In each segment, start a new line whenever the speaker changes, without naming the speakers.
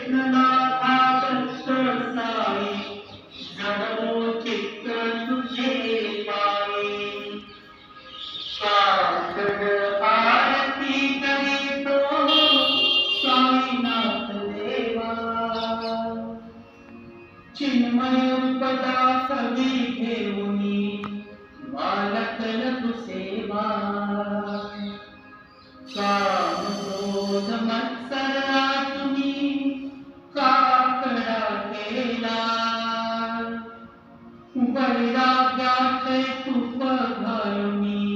कृष्णला आदर्श साई जणू चित्त तुझे पायी साकड आरती करीतो साईनाथ देवा चिन्मय रूपदा कवी घेऊनी बालकल सेवा काम क्रोध मत्सर तुम्ही काकडा केला वैराग्याचे तूप घालूनी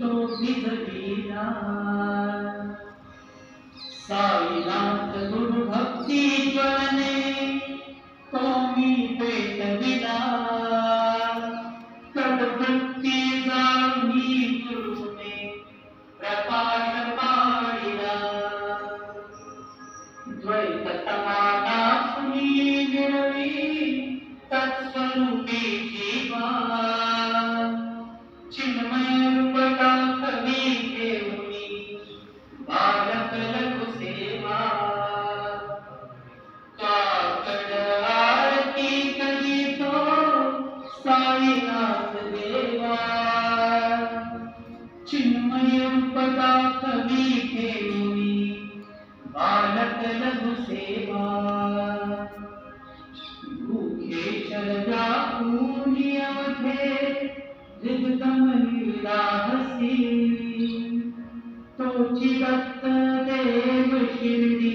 तो भिजविला साईनाथ गुरु भक्ती ज्वलने कोमी पेटविला सद्भक्ती जाऊनी गुरुने प्रकाश पाडिला द्वैततमाना सुनी मिळवी तत्स्वरूपी जीवा चिन्मय रूपदा कवी घेऊनी बालक लघु सेवा काकड आरती करीतो साईनाथ देवा चिन्मय रूपदा कवी घेऊनी बालक लघु सेवा भूखे शरदापुनी अवधे हृदगम लीलाहसी तोची दत्त देव शिर्डी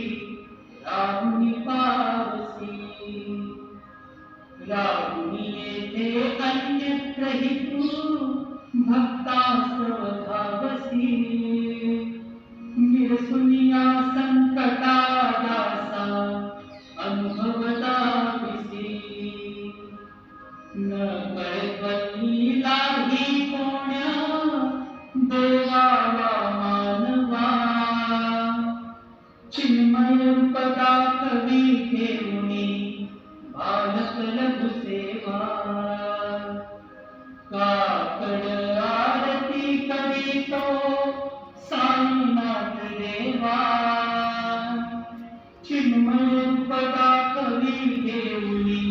राहुनी पावसी राहुनी येथे अन्यत्र हि तू भक्तास्तव धावसी निरसुनिया संकटा दासा अनुभवता विसी न कळवलीला ही कोण्या देवाला मानवा चिन्मय रूपदा कवी घेऊनी बालक लघु सेवा काकड आरती करीतो साईनाथ देवा चिन्मय रूपदा कवी घेऊनी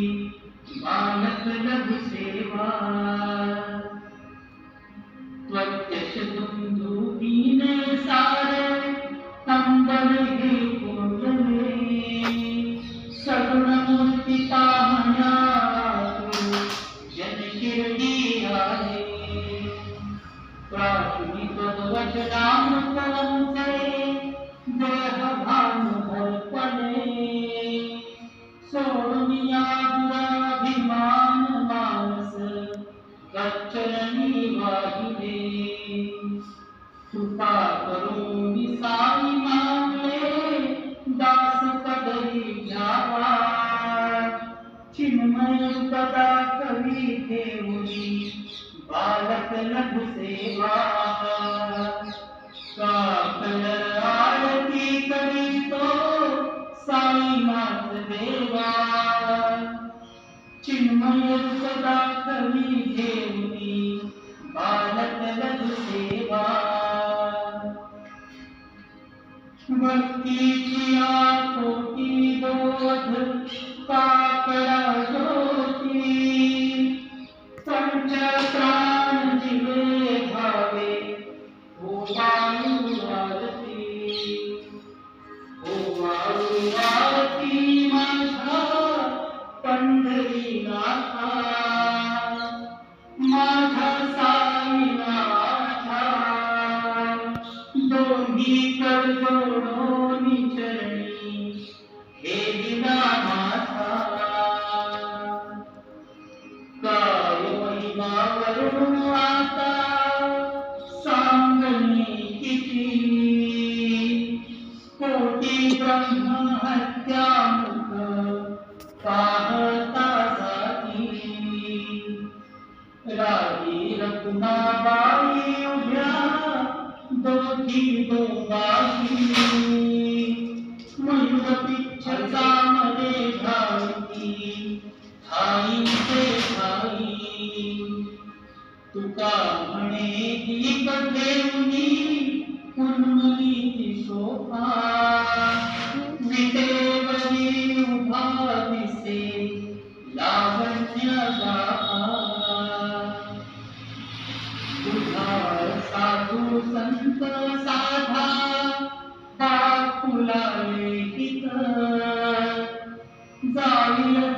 बालक लघु सेवा त्वत्यश दुंदुभीन सारे कंबल हे कोंडले सगुण मूर्ती पाहण्या जन शिर्डी आले प्राथमिक वचनामृतांचे देह भान भरपणे सोडूनिया दुराभिमान मानस कच्चरणी वाहिले कृपा करून साई मागले दास पदरी घ्यावा चिन्मय रूपदा कवी घेऊनी बालक लघु सेवा काकड आरती करीतो साईनाथ देवा चिन्मय रूपदा कवी घेऊनी बालक लघु सेवा भक्तीची आकोटी बोध काकडा ज्योती पंच प्राण जिवे भावे ओ वायू आरती ओ वायू आरती माझा पंढरीनाथा माझा साईनाथा दोन्ही कर जोडोनी चरणी हे दिना माथा काय महिमा वरून आता सांगणी किती कोटी ब्रह्म हत्या मुख पाहता जाती राही रखुमाबाई उभ्या दोघी दोघाशी मयूर पिच्छचा मध्ये घालती ठाईचे ठाई तुका म्हणे दीप देऊनी कुणमुली शोभा विटे जाईल